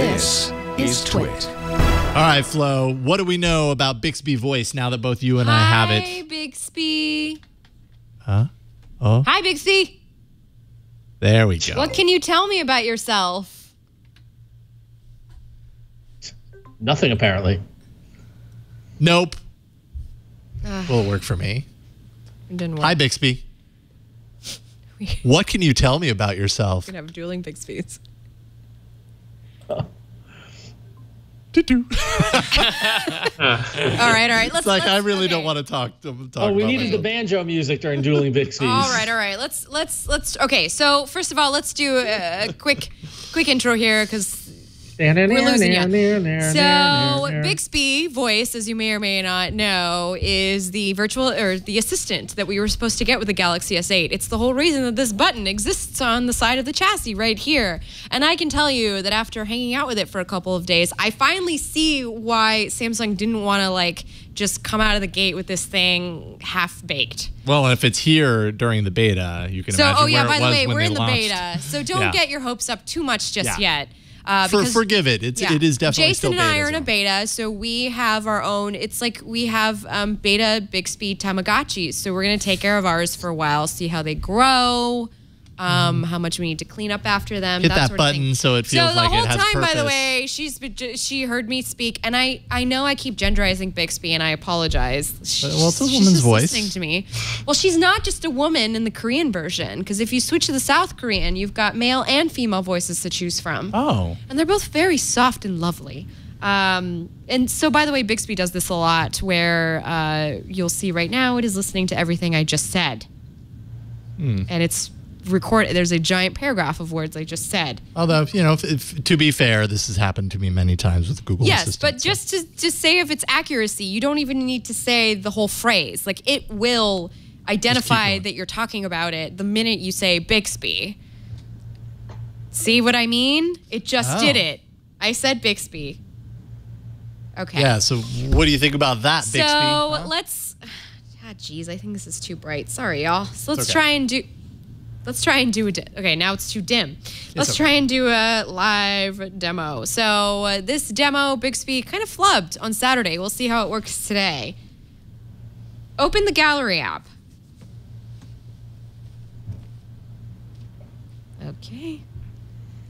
This is TWiT. All right, Flo, what do we know about Bixby Voice now that both you and I have it? Hi, Bixby. Huh? Oh. Hi, Bixby. There we go. What can you tell me about yourself? Nothing, apparently. Nope. Will work for me. It didn't work. Hi, Bixby. What can you tell me about yourself? We can have dueling Bixbys. Do-do. All right. It's like I really don't want to talk. Oh, we needed the banjo music during Dueling Bixby's. All right. Let's. Okay, so first of all, let's do a quick intro here because we're losing you. So Bixby Voice, as you may or may not know, is the virtual or the assistant that we were supposed to get with the Galaxy S8. It's the whole reason that this button exists on the side of the chassis right here. And I can tell you that after hanging out with it for a couple of days, I finally see why Samsung didn't want to just come out of the gate with this thing half-baked. Well, if it's here during the beta, you can imagine where it was when they launched. By the way, we're in the beta, so don't get your hopes up too much just yet. Forgive it. It is definitely still beta. Jason and I are in a beta, so we have our own. It's like we have beta Bixby Tamagotchis. So we're going to take care of ours for a while, see how they grow, how much we need to clean up after them. Hit that button so it feels like it has purpose. So the whole time, by the way, she heard me speak, and I know I keep genderizing Bixby, and I apologize. Well, it's a woman's she's voice. Listening to me. Well, she's not just a woman in the Korean version, because if you switch to the South Korean, you've got male and female voices to choose from. Oh. And they're both very soft and lovely. And so, by the way, Bixby does this a lot, where you'll see right now it is listening to everything I just said. And it's recorded. There's a giant paragraph of words I just said. Although, to be fair, this has happened to me many times with Google Assistant. Yes, but just to say if it's accuracy, you don't even need to say the whole phrase. Like, it will identify that you're talking about it the minute you say Bixby. See what I mean? It just did it. I said Bixby. Okay. Yeah, so what do you think about that, Bixby? So let's... geez, I think this is too bright. Sorry, y'all. So let's try and do... Okay, now it's too dim. Let's try and do a live demo. So this demo, Bixby kind of flubbed on Saturday. We'll see how it works today. Open the gallery app. Okay.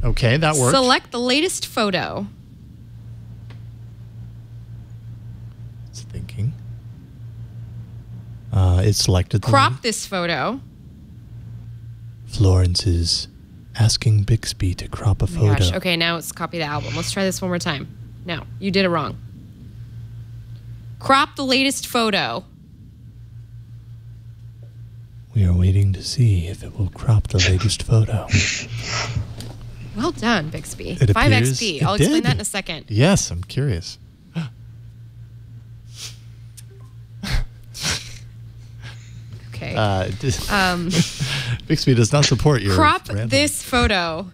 Okay, that works. Select the latest photo. It's thinking. It's selected. Crop this photo. Florence is asking Bixby to crop a photo. Gosh. Okay, now it's copy the album. Let's try this one more time. No, you did it wrong. Crop the latest photo. We are waiting to see if it will crop the latest photo. Well done, Bixby. It 5XP. I'll explain that in a second. Yes, I'm curious. Okay. Bixby does not support your crop this photo.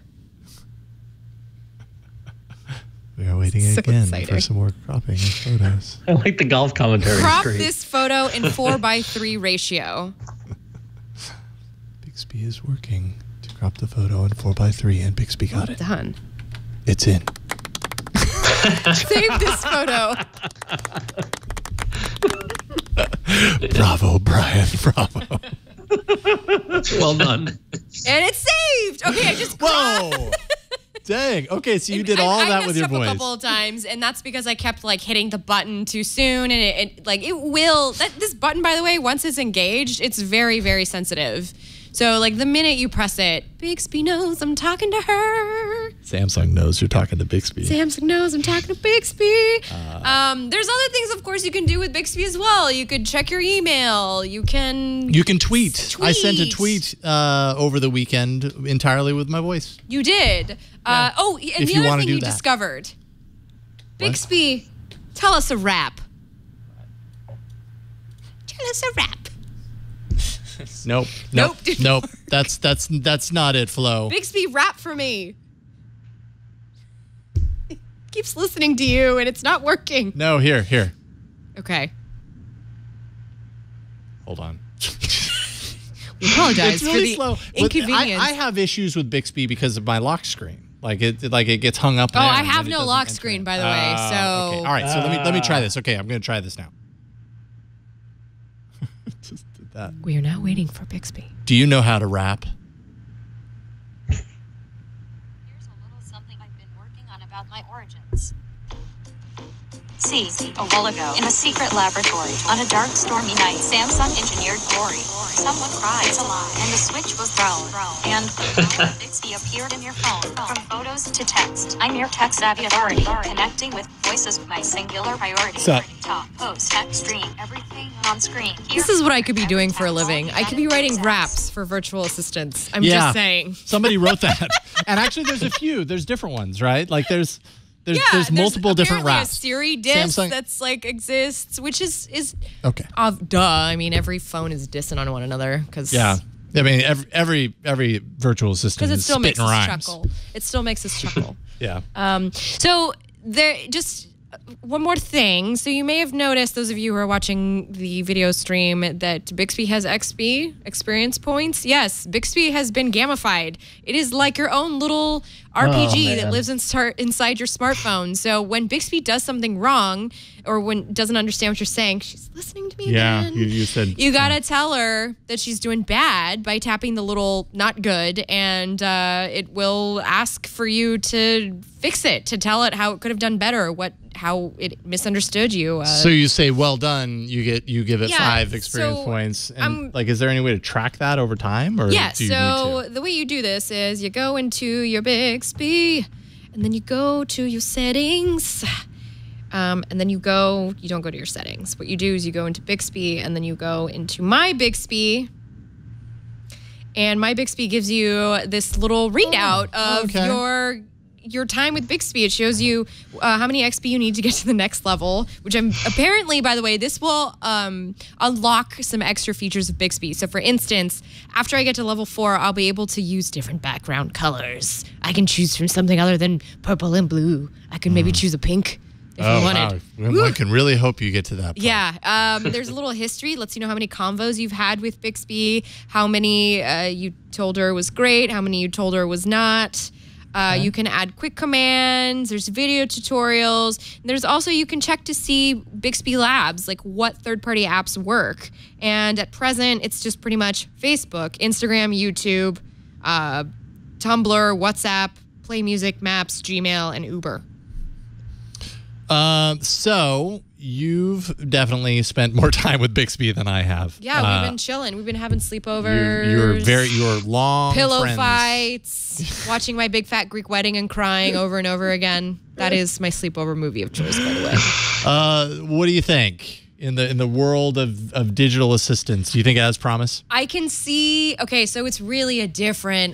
We are waiting again for some more cropping of photos. I like the golf commentary. Crop this photo in 4:3 ratio. Bixby is working to crop the photo in 4:3, and Bixby got it. Done. It's in. Save this photo. Bravo, Brian. Bravo. Well done. And it's saved. Okay, I just... Whoa. Dang. Okay, so you did all that with your voice. I messed up a couple of times, and that's because I kept hitting the button too soon, and it will... This button, by the way, once it's engaged, it's very, very sensitive. So, the minute you press it, Bixby knows I'm talking to her. Samsung knows you're talking to Bixby. Samsung knows I'm talking to Bixby. There's other things, of course, you can do with Bixby as well. You could check your email. You can tweet. I sent a tweet over the weekend entirely with my voice. You did. Yeah. And the other thing you discovered. Bixby, tell us a rap. Tell us a rap. Nope. That's not it, Flo. Bixby, rap for me. Keeps listening to you, and it's not working. No, here. Okay. Hold on. We apologize it's really for the slow. inconvenience. I have issues with Bixby because of my lock screen. Like it gets hung up. Oh, I have no lock screen, by the way. So okay. All right, so let me try this. Okay, I'm going to try this now. Just did that. We are now waiting for Bixby. Do you know how to rap? Here's a little something I've been working on about my origins. See, a while ago, in a secret laboratory, on a dark, stormy night, Samsung engineered glory. Someone cried a lot, and the switch was thrown. And Bixby appeared in your phone. From photos to text, I'm your tech-savvy authority. Connecting with voices, my singular priority. Sup? Talk, post, text, stream, everything on screen. This is what I could be doing for a living. I could be writing raps for virtual assistants. I'm just saying. Somebody wrote that. And actually, there's a few. There's different ones, right? Like there's multiple different raps. A Siri diss that's like exists, which is okay. Duh. I mean, every phone is dissing on one another because I mean, every virtual assistant is spitting rhymes. Chuckle. It still makes us chuckle. Yeah. So there just. One more thing. So you may have noticed, those of you who are watching the video stream, that Bixby has XP, experience points. Yes, Bixby has been gamified. It is like your own little RPG that lives inside your smartphone. So when Bixby does something wrong or when doesn't understand what you're saying, she's listening to me again. You said... You got to tell her that she's doing bad by tapping the little not good, and it will ask for you to fix it, to tell it how it could have done better, how it misunderstood you. So you say, well done, you give it 5 experience points. And is there any way to track that over time? Or yeah, do you so need to? The way you do this is you go into your Bixby, and then you go to your settings. And then you don't go to your settings. What you do is you go into Bixby, and then you go into My Bixby. And My Bixby gives you this little readout of your time with Bixby. It shows you how many XP you need to get to the next level, which apparently, by the way, this will unlock some extra features of Bixby. So for instance, after I get to level 4, I'll be able to use different background colors. I can choose from something other than purple and blue. I can maybe choose a pink if you wanted. Wow. One can really hope you get to that point. Yeah. There's a little history. Lets you know how many convos you've had with Bixby, how many you told her was great, how many you told her was not. You can add quick commands. There's video tutorials. There's also, you can check to see Bixby Labs, like what third-party apps work. And at present, it's just pretty much Facebook, Instagram, YouTube, Tumblr, WhatsApp, Play Music, Maps, Gmail, and Uber. So you've definitely spent more time with Bixby than I have. Yeah, we've been chilling. We've been having sleepovers. You're long pillow friends. Fights, watching My Big Fat Greek Wedding and crying over and over again. That is my sleepover movie of choice, by the way. What do you think? In the world of digital assistants, do you think it has promise? I can see. Okay, so it's really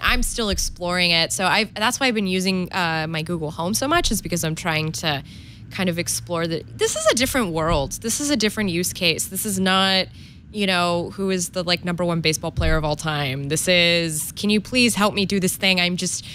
I'm still exploring it. So that's why I've been using my Google Home so much, is because I'm trying to kind of explore that this is a different world. This is a different use case. This is not, who is the #1 baseball player of all time. This is, can you please help me do this thing? I'm just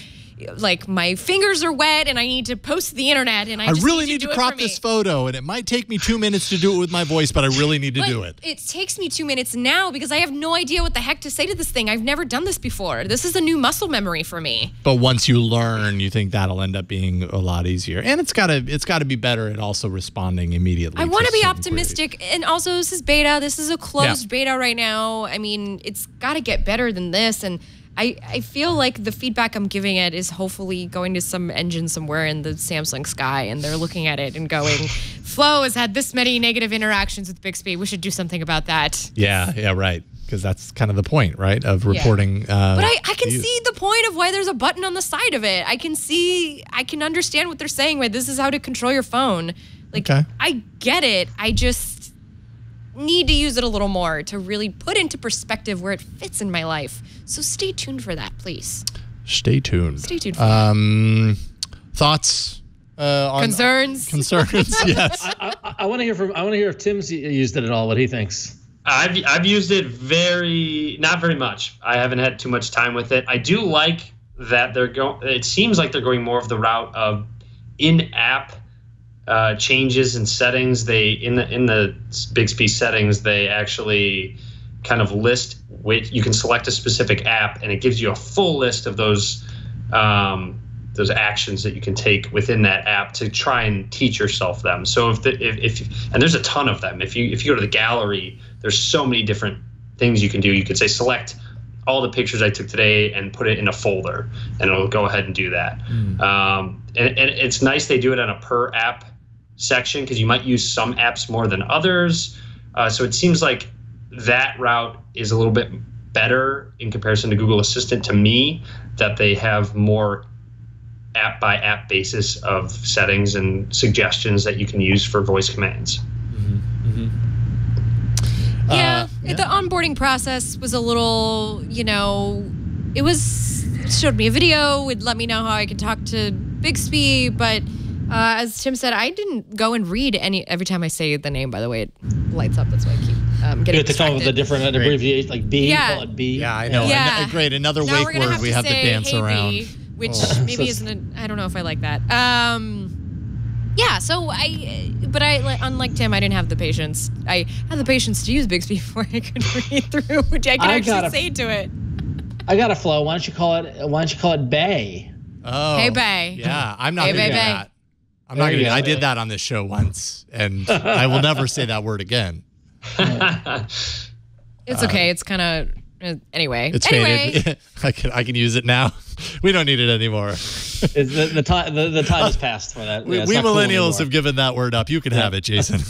my fingers are wet and I need to post to the internet, and I really need to crop this photo, and it might take me 2 minutes to do it with my voice, but I really need to do it. It takes me 2 minutes now because I have no idea what the heck to say to this thing. I've never done this before. This is a new muscle memory for me. But once you learn, you think that'll end up being a lot easier, and it's got to be better at also responding immediately. I want to be optimistic, and also this is beta. This is a closed beta right now. I mean, it's got to get better than this, and I feel like the feedback I'm giving it is hopefully going to some engine somewhere in the Samsung sky, and they're looking at it and going, Flo has had this many negative interactions with Bixby. We should do something about that. Yeah, right. Because that's kind of the point, right, of reporting. But I can see the point of why there's a button on the side of it. I can understand what they're saying, right? This is how to control your phone. I get it. I just need to use it a little more to really put into perspective where it fits in my life. So stay tuned for that, please. Stay tuned. Stay tuned for that. Thoughts? On concerns? Concerns, yes. I want to hear if Tim's used it at all, what he thinks. I've used it not very much. I haven't had too much time with it. I do like that it seems like they're going more of the route of in-app changes and settings. They in the Bixby settings, they actually kind of list which you can select a specific app, and it gives you a full list of those those actions that you can take within that app to try and teach yourself them. So if and there's a ton of them. If you go to the gallery, there's so many different things you can do. You could say select all the pictures I took today and put it in a folder, and it'll go ahead and do that. And it's nice they do it on a per app section, because you might use some apps more than others. So it seems like that route is a little bit better in comparison to Google Assistant to me, that they have more app by app basis of settings and suggestions that you can use for voice commands. The onboarding process was a little, it showed me a video, would let me know how I could talk to Bixby, but as Tim said, I didn't go and read every time I say the name, by the way, it lights up, that's why I keep getting you have to come up with the different abbreviations, like B, call it B. Yeah, I know. Yeah. Great, another now wake word we have to dance hey, around. B, which maybe isn't, I don't know if I like that. So but unlike Tim, I didn't have the patience. I had the patience to use Bixby before I could read through, which I could actually say to it. I got a flow. Why don't you call it Bay? Oh. Hey, Bay. Yeah, I'm not going to do that. I'm not going to. I did that on this show once, and I will never say that word again. It's okay. It's kind of anyway. It's faded. I can use it now. We don't need it anymore. The time has passed for that. We millennials have given that word up. You can have it, Jason.